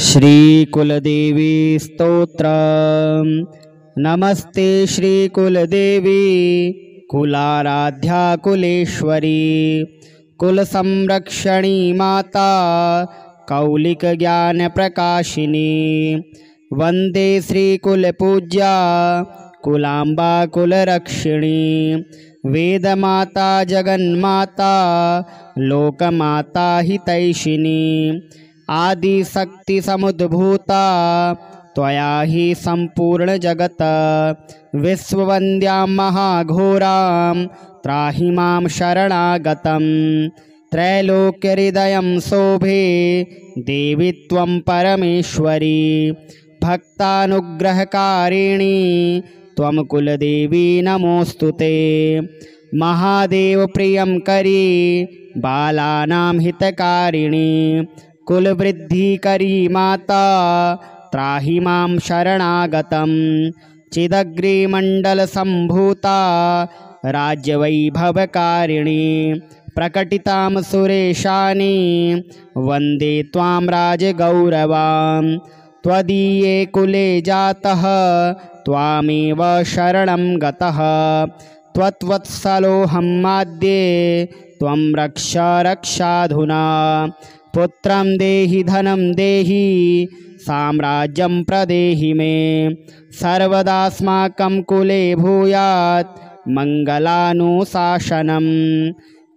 श्रीकुलदेवी स्तोत्र। नमस्ते श्रीकुलदेवी कुलाराध्या कुलेश्वरी कुलसंरक्षणी माता कौलिक ज्ञान प्रकाशिनी वंदे श्रीकुलपूज्या कुलांबा कुलरक्षिणी वेदमाता जगन्माता लोकमाता हितैषिणी आदिशक्ति समुद्भूता त्वया हि संपूर्ण जगत विश्ववन्द्यां महाघोरां त्राहि मां शरणागतं त्रैलोक्यहृदयं शोभे देवी त्वं परमेश्वरी भक्तानुग्रहकारिणी त्वं कुलदेवी नमोस्तुते महादेव प्रियं करी बालानां हितकारिणी कुलवृद्धिकरी माता त्राहि मां शरणागतं चिदग्रिमण्डलसम्भूता राज्यवैभवकारिणी प्रकटितां सुरेशानी वन्दे त्वां राजगौरवां त्वदीये कुले जातः त्वामेव शरणं गतः त्वत्वत्सलोऽहं माद्ये त्वं रक्ष रक्षाधुना पुत्रं देहि धनं देहि साम्राज्यं प्रदेहि मे सर्वदास्माकं कुले भूयात् मङ्गलानुशासनं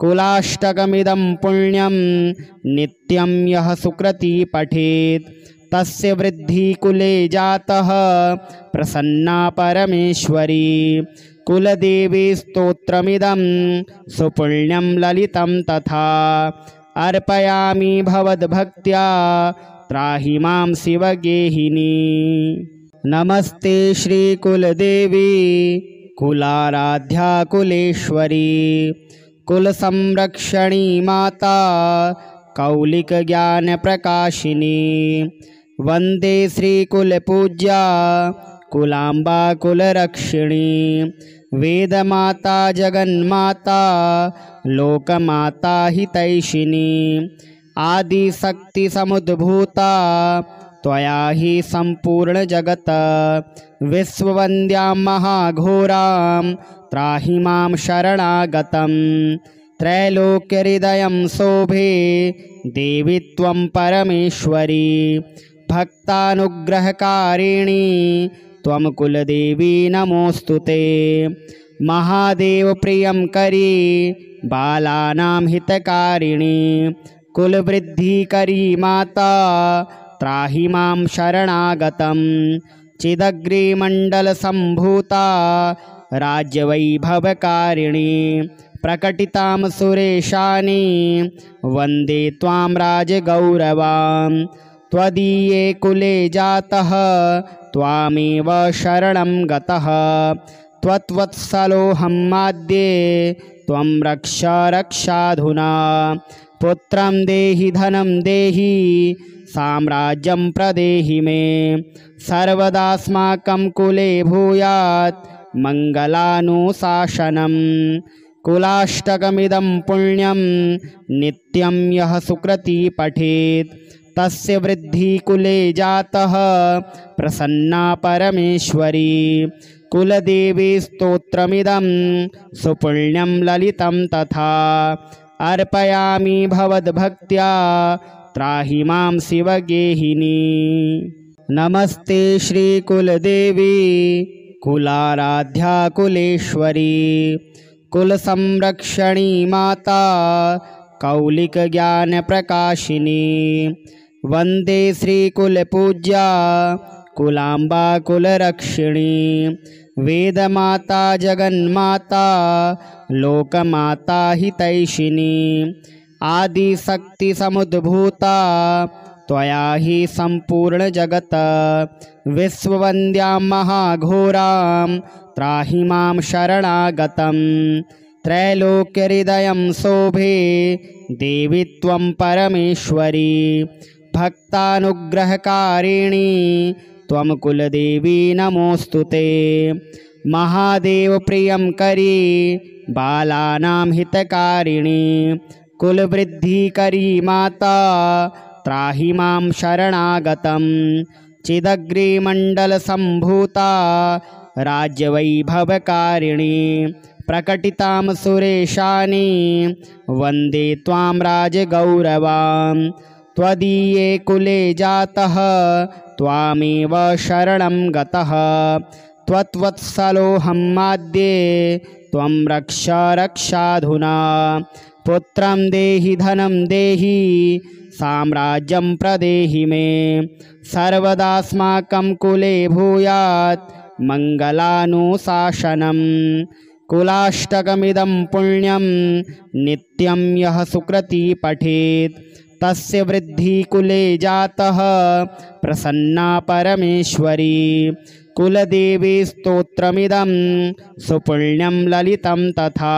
कुलाष्टकमिदं पुण्यं नित्यं यः सुकृती पठेत् तस्य वृद्धि कुले जातः प्रसन्ना परमेश्वरी कुलदेवी स्तोत्रमिदं सुपुण्यं ललितं तथा अर्पयामि भवद्भक्त्या त्राहि मां शिवगेहिनी। नमस्ते श्रीकुलदेवी कुलाराध्या कुलेश्वरी कुलसंरक्षणी माता कौलिक ज्ञान प्रकाशिनी वंदे श्रीकुलपूज्या कुलांबा कुलरक्षिणी वेदमाता जगन्माता लोकमाता हितैषिणी आदिशक्ति समुद्भूता त्वया हि संपूर्ण जगत विश्ववन्द्यां महाघोरां त्राहि मां शरणागतं त्रैलोक्यहृदयं शोभे देवी त्वं परमेश्वरी भक्तानुग्रहकारिणी त्वं कुलदेवी नमोस्तुते महादेव प्रियं करी बालानां हितकारिणी कुलवृद्धिकरी माता त्राहि मां शरणागतं चिदग्रिमण्डलसम्भूता राज्यवैभवकारिणी प्रकटितां सुरेशानी वन्दे त्वां राजगौरवां त्वदीये कुले जातः त्वामेव शरणं गतः त्वत्वत्सलोऽहं माद्ये त्वं रक्ष रक्षाधुना पुत्रं देहि धनं देहि साम्राज्यं प्रदेहि मे सर्वदास्माकं कुले भूयात् मङ्गलानुशासनं कुलाष्टकमिदं पुण्यं नित्यं यः सुकृती पठेत् तस्य वृद्धि कुले जातः प्रसन्ना परमेश्वरी कुलदेवी स्तोत्रमिदं सुपुण्यं ललितं तथा अर्पयामि भवद्भक्त्या त्राहि मां शिवगेहिनी। नमस्ते श्रीकुलदेवी कुलाराध्या कुलेश्वरी कुलसंरक्षणी माता कौलिक ज्ञान प्रकाशिनी वंदे श्रीकुलपूज्या कुलांबा कुलरक्षिणी वेदमाता जगन्माता लोकमाता हितैषिणी आदिशक्ति समुद्भूता त्वया हि संपूर्ण जगत विश्ववन्द्यां महाघोरां त्राहि मां शरणागतं त्रैलोक्यहृदयं शोभे देवी त्वं परमेश्वरी भक्तानुग्रहकारिणी त्वं कुलदेवी नमोस्तुते महादेव प्रियं करी बालानां हितकारिणी कुलवृद्धिकरी माता त्राहि मां शरणागतं चिदग्रिमण्डलसम्भूता राज्यवैभवकारिणी प्रकटितां सुरेशानि वन्दे त्वां राजगौरवां त्वदीये कुले जातः त्वामेव शरणं गतः त्वत्वत्सलोऽहमाद्ये त्वं रक्ष रक्षाधुना पुत्रं देहि धनं देहि साम्राज्यं प्रदेहि मे सर्वदास्माकं कुले भूयात् मङ्गलानुशासनं कुलाष्टकमिदं पुण्यं नित्यं यः सुकृती पठेत् तस्य वृद्धि कुले जातः प्रसन्ना परमेश्वरी कुलदेवी स्तोत्रमिदं सुपुण्यं ललितं तथा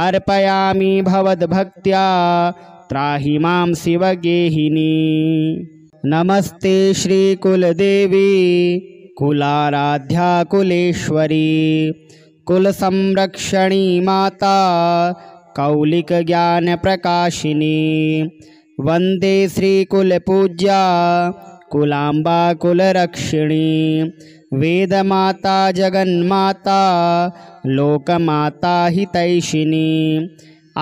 अर्पयामि भवद्भक्त्या त्राहि मां शिवगेहिनी। नमस्ते श्रीकुलदेवी कुलाराध्या कुलेश्वरी कुलसंरक्षणी माता कौलिकज्ञानप्रकाशिनी वन्दे श्रीकुलपूज्या कुलाम्बा कुलरक्षिणी वेदमाता जगन्माता लोकमाता हितैषिणी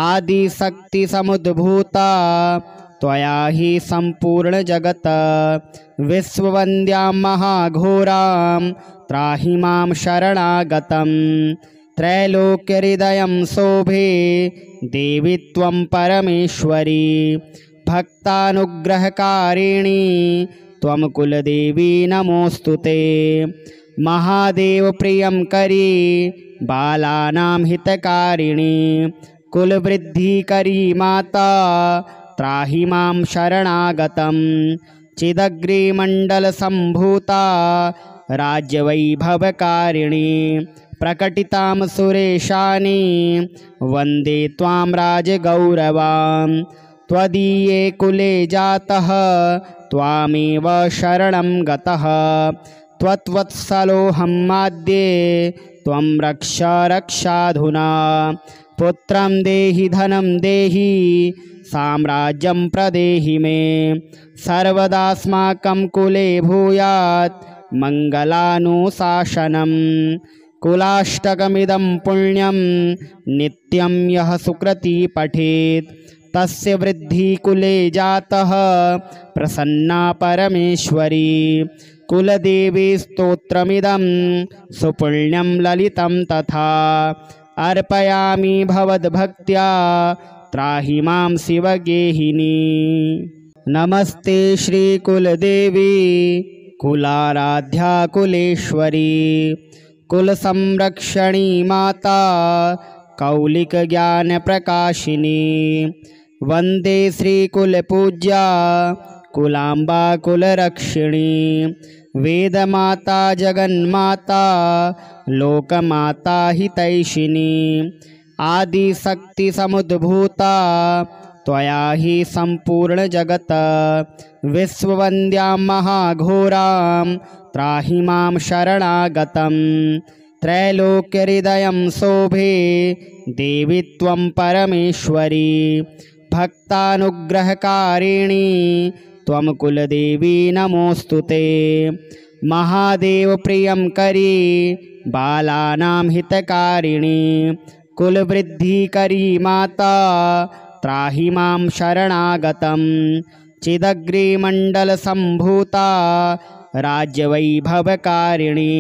आदिशक्तिसमुद्भूता त्वया हि सम्पूर्णजगत् विश्ववन्द्यां महाघोरां त्राहि मां शरणागतं त्रैलोक्यहृदयं शोभे देवी त्वं परमेश्वरी भक्तानुग्रहकारिणी त्वं कुलदेवी नमोऽस्तुते महादेवप्रियं करी बालानां हितकारिणी कुलवृद्धिकरी माता त्राहि मां शरणागतं चिदग्रिमण्डलसम्भूता राज्यवैभवकारिणी प्रकटितां सुरेशानि वन्दे त्वां राजगौरवां त्वदीये कुले जातः त्वामेव शरणं गतः त्वत्वत्सलोऽहमाद्ये त्वं रक्ष रक्षाधुना पुत्रं देहि धनं देहि साम्राज्यं प्रदेहि मे सर्वदास्माकं कुले भूयात् मङ्गलानुशासनं कुलाष्टकमिदं पुण्यं नित्यं यः सुकृती पठेत् तस्य वृद्धि कुले जातः प्रसन्ना परमेश्वरी कुलदेवी स्तोत्रमिदं सुपुण्यं ललितं तथा अर्पयामि भवद्भक्त्या त्राहि मां शिवगेहिनी। नमस्ते श्रीकुलदेवी कुलाराध्या कुलेश्वरी कुलसंरक्षणी माता कौलिकज्ञानप्रकाशिनी वन्दे श्रीकुलपूज्या कुलाम्बा कुलरक्षिणी वेदमाता जगन्माता लोकमाता हितैषिणी आदिशक्तिसमुद्भूता त्वया हि सम्पूर्णजगत् विश्ववन्द्यां महाघोरां त्राहि मां शरणागतं त्रैलोक्यहृदयं शोभे देवी त्वं परमेश्वरी भक्तानुग्रहकारिणी त्वं कुलदेवी नमोऽस्तुते महादेवप्रियं करी बालानां हितकारिणी कुलवृद्धिकरी माता त्राहि मां शरणागतं चिदग्रिमण्डलसम्भूता राज्यवैभवकारिणी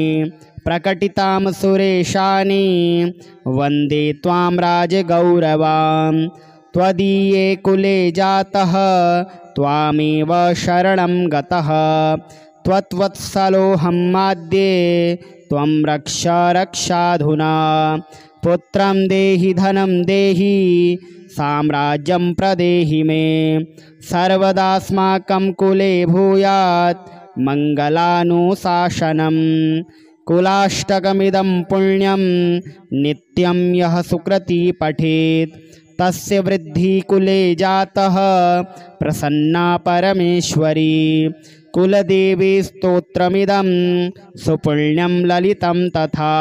प्रकटितां सुरेशानि वन्दे त्वां राजगौरवां त्वदीये कुले जातः त्वामेव शरणं गतः त्वत्वत्सलोऽहमाद्ये त्वं रक्ष रक्षाधुना पुत्रं देहि धनं देहि साम्राज्यं प्रदेहि मे सर्वदास्माकं कुले भूयात् मङ्गलानुशासनं कुलाष्टकमिदं पुण्यं नित्यं यः सुकृती पठेत् तस्य वृद्धि कुले जातः प्रसन्ना परमेश्वरी कुलदेवी स्तोत्रमिदं सुपुण्यं ललितं तथा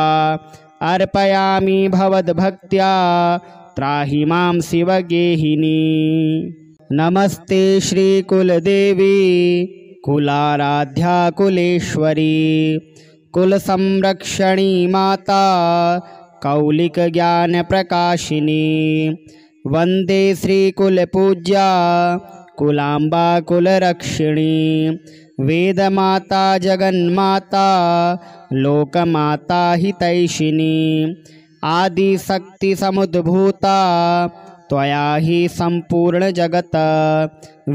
अर्पयामि भवद्भक्त्या त्राहि मां शिवगेहिनी। नमस्ते श्रीकुलदेवी कुलाराध्या कुलेश्वरी कुलसंरक्षणी माता कौलिकज्ञानप्रकाशिनी वन्दे श्रीकुलपूज्या कुलाम्बा कुलरक्षिणी वेदमाता जगन्माता लोकमाता हितैषिणी आदिशक्तिसमुद्भूता त्वया हि सम्पूर्णजगत्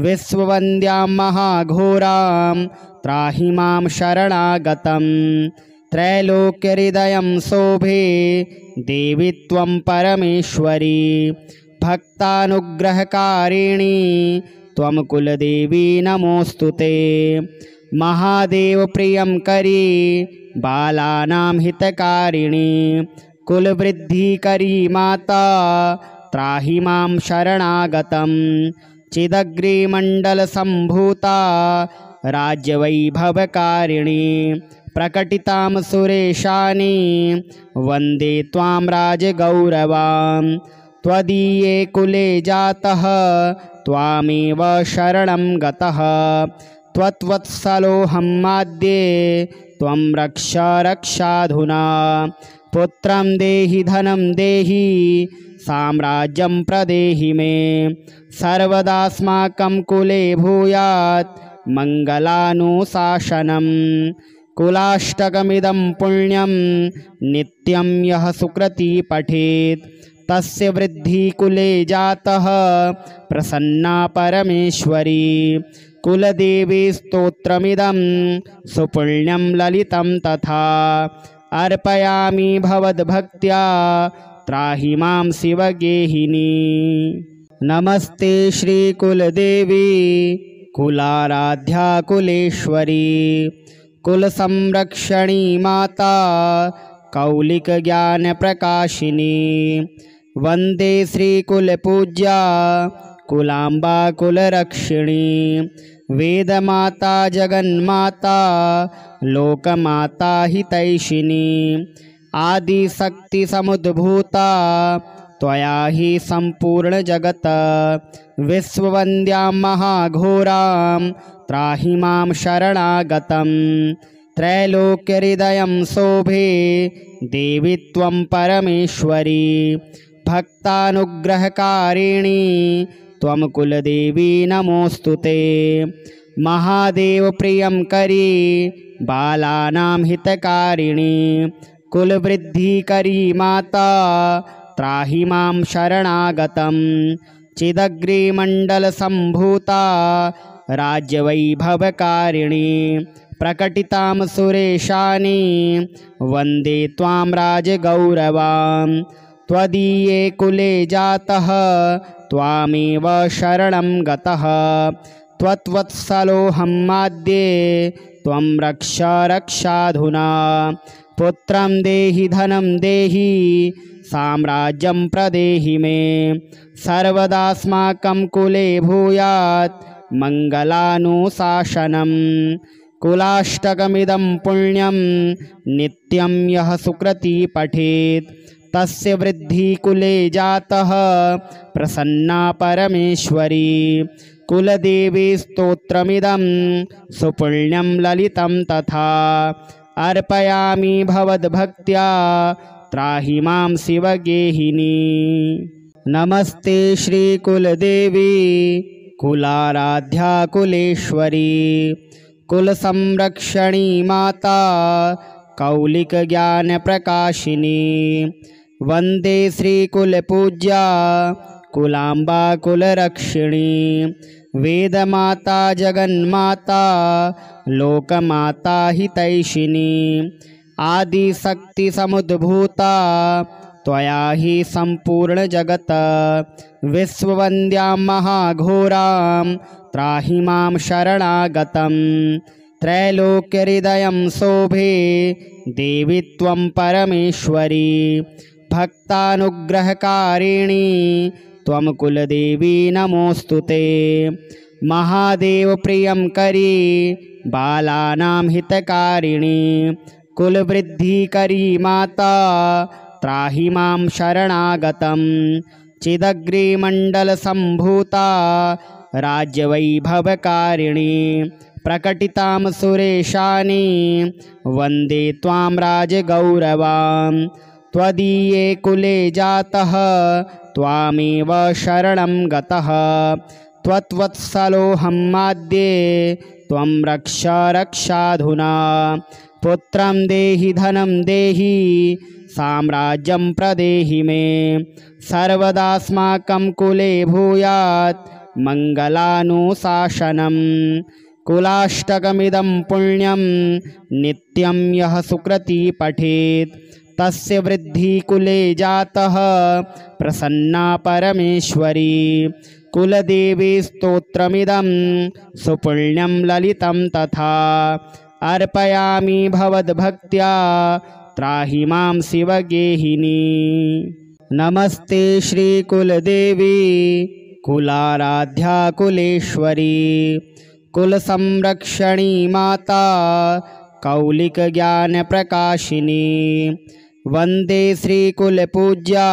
विश्ववन्द्यां महाघोरां त्राहि मां शरणागतं त्रैलोक्यहृदयं शोभे देवि त्वं परमेश्वरी भक्तानुग्रहकारिणी त्वं कुलदेवी नमोऽस्तु ते महादेवप्रियं करी बालानां हितकारिणी कुलवृद्धिकरी माता त्राहि मां शरणागतं चिदग्रिमण्डलसम्भूता राज्यवैभवकारिणी प्रकटितां सुरेशानि वन्दे त्वां राजगौरवां त्वदीये कुले जातः त्वामेव शरणं गतः त्वत्वत्सलोऽहं माद्ये त्वं रक्ष रक्षाधुना पुत्रं देहि धनं देहि साम्राज्यं प्रदेहि मे सर्वदास्माकं कुले भूयात् मङ्गलानुशासनं कुलाष्टकमिदं पुण्यं नित्यं यः सुकृती पठेत् तस्य वृद्धिः कुले जातः प्रसन्ना परमेश्वरी कुलदेवी स्तोत्रमिदं सुपुण्यं ललितं तथा अर्पयामि भवद्भक्त्या त्राहि मां शिवगेहिनी नमस्ते श्रीकुलदेवी कुलाराध्या कुलेश्वरी कुलसंरक्षणी माता कौलिकज्ञानप्रकाशिनी वन्दे श्रीकुलपूज्या कुलाम्बा कुलरक्षिणी वेदमाता जगन्माता लोकमाता हितैषिणी आदिशक्तिसमुद्भूता त्वया हि सम्पूर्णजगत् विश्ववन्द्यां महाघोरां त्राहि मां शरणागतं त्रैलोक्यहृदयं शोभे देवि त्वं परमेश्वरी भक्तानुग्रहकारिणी त्वं कुलदेवी नमोऽस्तु ते महादेवप्रियं करी बालानां हितकारिणी कुलवृद्धिकरी माता त्राहि मां शरणागतं चिदग्रिमण्डलसम्भूता राज्यवैभवकारिणी प्रकटितां सुरेशानि वन्दे त्वां राजगौरवां त्वदीये कुले जातः त्वामेव शरणं गतः त्वत्वत्सलोऽहं माद्ये त्वं रक्ष रक्षाधुना पुत्रं देहि धनं देहि साम्राज्यं प्रदेहि मे सर्वदास्माकं कुले भूयात् मङ्गलानुशासनं कुलाष्टकमिदं पुण्यं नित्यं यः सुकृती पठेत् तस्य वृद्धिः कुले जातः प्रसन्ना परमेश्वरी कुलदेवी स्तोत्रमिदं सुपुण्यं ललितं तथा अर्पयामि भवद्भक्त्या त्राहि मां शिवगेहिनी नमस्ते श्रीकुलदेवी कुलाराध्या कुलेश्वरी कुलसंरक्षणी माता कौलिकज्ञानप्रकाशिनी वन्दे श्रीकुलपूज्या कुलाम्बा कुलरक्षिणी वेदमाता जगन्माता लोकमाता हितैषिणी आदिशक्तिसमुद्भूता त्वया हि सम्पूर्णजगत् विश्ववन्द्यां महाघोरां त्राहि मां शरणागतं त्रैलोक्यहृदयं शोभे देवि त्वं परमेश्वरी भक्तानुग्रहकारिणी त्वं कुलदेवी नमोऽस्तु ते महादेवप्रियं करी बालानां हितकारिणी कुलवृद्धिकरी माता त्राहि मां शरणागतं चिदग्रिमण्डलसम्भूता राज्यवैभवकारिणी प्रकटितां सुरेशानि वन्दे त्वां राजगौरवां त्वदीये कुले जातः त्वामेव शरणं गतः त्वत्वत्सलोऽहं माद्ये त्वं रक्ष रक्षाधुना पुत्रं देहि धनं देहि साम्राज्यं प्रदेहि मे सर्वदास्माकं कुले भूयात् मङ्गलानुशासनं कुलाष्टकमिदं पुण्यं नित्यं यः सुकृती पठेत् तस्य वृद्धिः कुले जातः प्रसन्ना परमेश्वरी कुलदेवी स्तोत्रमिदं सुपुण्यं ललितं तथा अर्पयामि भवद्भक्त्या त्राहि मां शिवगेहिनी। नमस्ते श्रीकुलदेवी कुलाराध्या कुलेश्वरी कुलसंरक्षणी माता कौलिकज्ञानप्रकाशिनी वन्दे श्रीकुलपूज्या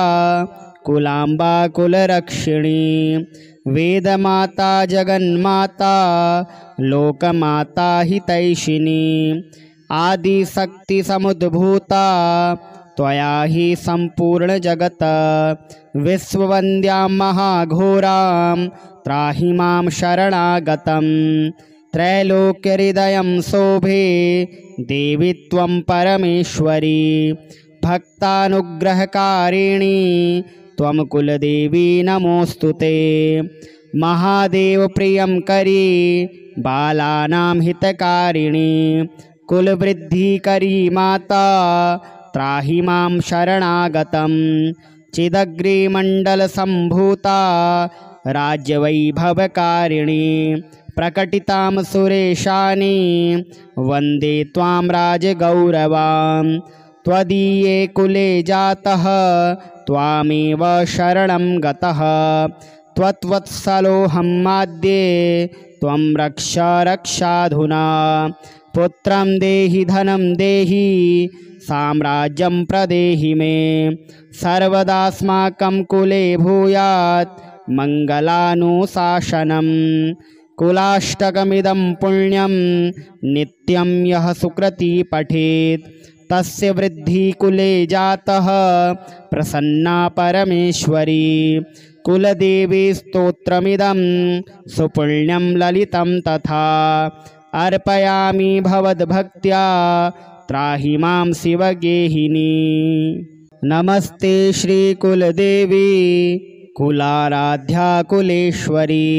कुलाम्बा कुलरक्षिणी वेदमाता जगन्माता लोकमाता हितैषिणी आदिशक्तिसमुद्भूता त्वया हि सम्पूर्णजगत् विश्ववन्द्यां महाघोरां त्राहि मां शरणागतं त्रैलोक्यहृदयं शोभे देवी त्वं परमेश्वरी भक्तानुग्रहकारिणी त्वं कुलदेवी नमोऽस्तुते महादेव प्रियं करी बालानां हितकारिणी कुलवृद्धिकरी माता त्राहि मां शरणागतं चिदग्रिमण्डलसम्भूता राज्यवैभवकारिणी प्रकटितां सुरेशानि वन्दे त्वां राजगौरवां त्वदीये कुले जातः त्वामेव शरणं गतः त्वत्वत्सलोऽहं माद्ये त्वं रक्ष रक्षाधुना पुत्रं देहि धनं देहि साम्राज्यं प्रदेहि मे सर्वदास्माकं कुले भूयात् मङ्गलानुशासनं कुलाष्टकमिदं पुण्यं नित्यं यः सुकृती पठेत् तस्य वृद्धिः कुले जातः प्रसन्ना परमेश्वरी कुलदेवी स्तोत्रमिदं सुपुण्यं ललितं तथा अर्पयामि भवद्भक्त्या त्राहि मां शिवगेहिनी। नमस्ते श्रीकुलदेवी कुलाराध्या कुलेश्वरी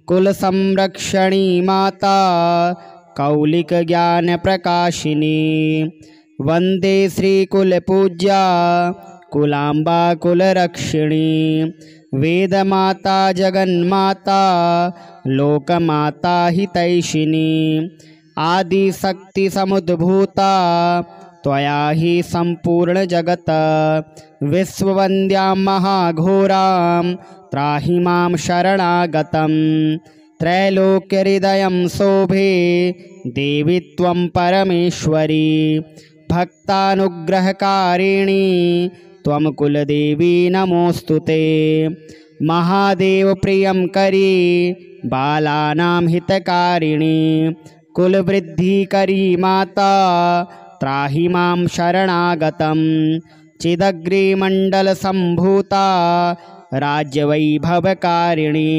कुलसंरक्षणी माता कौलिकज्ञानप्रकाशिनी वन्दे श्रीकुलपूज्या कुलाम्बा कुलरक्षिणी वेदमाता जगन्माता लोकमाता हितैषिणी आदिशक्तिसमुद्भूता त्वया हि सम्पूर्णजगत् विश्ववन्द्यां महाघोरां त्राहि मां शरणागतं त्रैलोक्यहृदयं शोभे देवी त्वं परमेश्वरी भक्तानुग्रहकारिणी त्वं कुलदेवी नमोऽस्तुते महादेव प्रियं करी बालानां हितकारिणी कुलवृद्धिकरी माता त्राहि मां शरणागतं चिदग्रिमण्डलसम्भूता राज्यवैभवकारिणी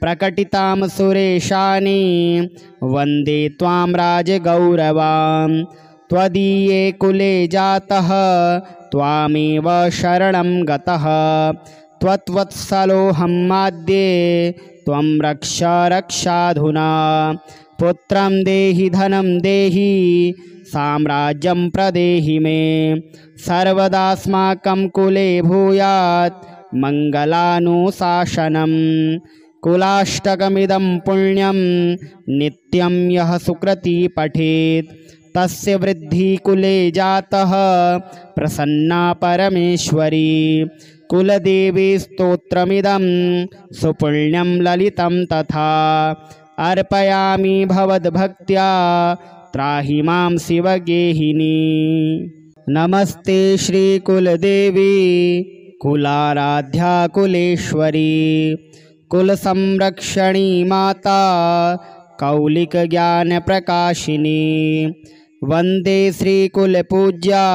प्रकटितां सुरेशानि वन्दे त्वां राजगौरवां त्वदीये कुले जातः त्वामेव शरणं गतः त्वत्वत्सलोऽहं माद्ये त्वं रक्ष रक्षाधुना पुत्रं देहि धनं देहि साम्राज्यं प्रदेहि मे सर्वदास्माकं कुले भूयात् मङ्गलानुशासनं कुलाष्टकमिदं पुण्यं नित्यं यः सुकृती पठेत् तस्य वृद्धिः कुले जातः प्रसन्ना परमेश्वरी कुलदेवी स्तोत्रमिदं सुपुण्यं ललितं तथा अर्पयामि भवद्भक्त्या त्राहि मां शिवगेहिनी। नमस्ते श्रीकुलदेवी कुलाराध्या कुलेश्वरी कुलसंरक्षणी माता कौलिकज्ञानप्रकाशिनी वन्दे श्रीकुलपूज्या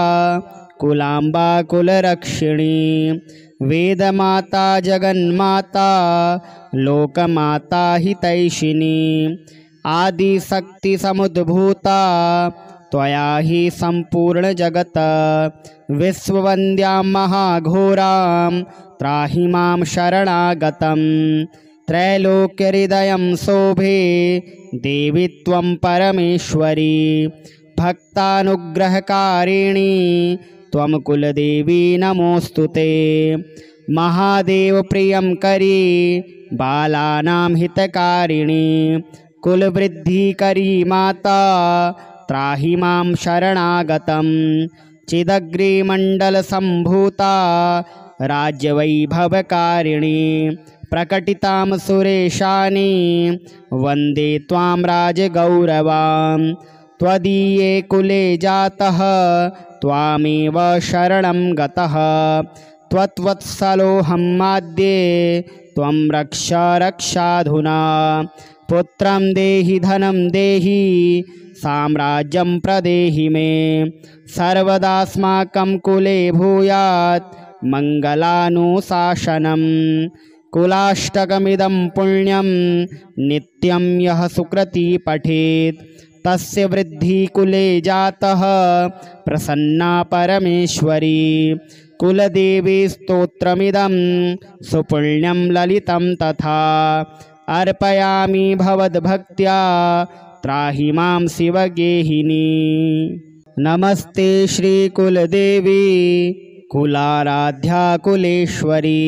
कुलाम्बा कुलरक्षिणी वेदमाता जगन्माता लोकमाता हितैषिणी आदिशक्तिसमुद्भूता त्वया हि सम्पूर्णजगत् विश्ववन्द्यां महाघोरां त्राहि मां शरणागतं त्रैलोक्यहृदयं शोभे देवी त्वं परमेश्वरी भक्तानुग्रहकारिणी त्वं कुलदेवी नमोऽस्तुते महादेवप्रियं करी बालानां हितकारिणी कुलवृद्धिकरी माता त्राहि मां शरणागतं चिदग्रिमण्डलसम्भूता राज्यवैभवकारिणी प्रकटितां सुरेशानी वन्दे त्वां राजगौरवां त्वदीये कुले जातः त्वामेव शरणं गतः त्वत्वत्सलोऽहं माद्ये त्वं रक्ष रक्षाधुना पुत्रं देहि धनं देहि साम्राज्यं प्रदेहि मे सर्वदास्माकं कुले भूयात् मङ्गलानुशासनं कुलाष्टकमिदं पुण्यं नित्यं यः सुकृती पठेत् तस्य वृद्धि कुले जातः प्रसन्ना परमेश्वरी कुलदेवी स्तोत्रमिदं सुपुण्यं ललितं तथा अर्पयामि भवद्भक्त्या त्राहि मां शिवगेहिनी नमस्ते श्रीकुलदेवी कुलाराध्या कुलेश्वरी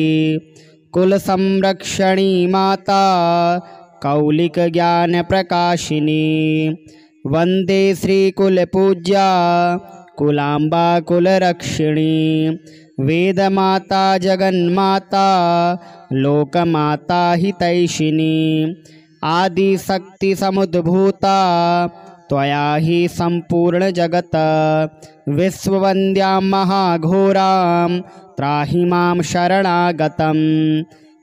कुलसंरक्षणी माता कौलिकज्ञानप्रकाशिनी वन्दे श्रीकुलपूज्या कुलाम्बा कुलरक्षिणी वेदमाता जगन्माता लोकमाता हितैषिणी आदिशक्तिसमुद्भूता त्वया हि सम्पूर्णजगत् विश्ववन्द्यां महाघोरां त्राहि मां शरणागतं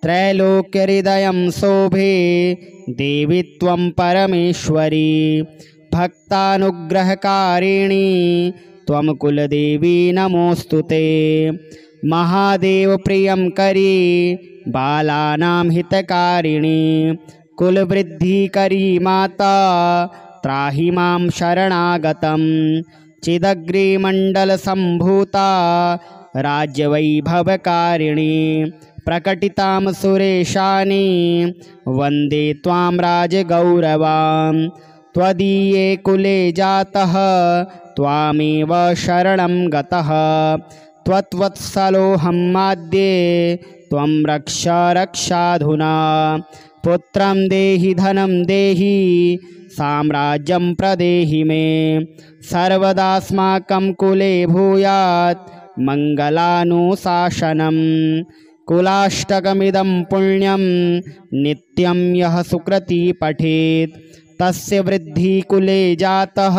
त्रैलोक्यहृदयं शोभे देवी त्वं परमेश्वरी भक्तानुग्रहकारिणी त्वं कुलदेवी नमोऽस्तुते महादेवप्रियं करी बालानां हितकारिणी कुलवृद्धिकरी माता त्राहि मां शरणागतं चिदग्रिमण्डलसम्भूता राज्यवैभवकारिणी प्रकटितां सुरेशानी वन्दे त्वां राजगौरवां त्वदीये कुले जातः त्वामेव शरणं गतः त्वत्वत्सलोऽहं माद्ये त्वं रक्ष रक्षाधुना पुत्रं देहि धनं देहि साम्राज्यं प्रदेहि मे सर्वदास्माकं कुले भूयात् मङ्गलानुशासनं कुलाष्टकमिदं पुण्यं नित्यं यः सुकृती पठेत् तस्य वृद्धि कुले जातः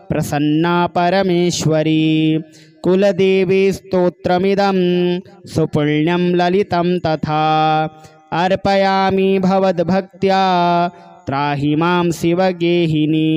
प्रसन्ना परमेश्वरी कुलदेवी स्तोत्रमिदं सुपुण्यं ललितं तथा अर्पयामि भवद्भक्त्या त्राहि मां शिवगेहिनी।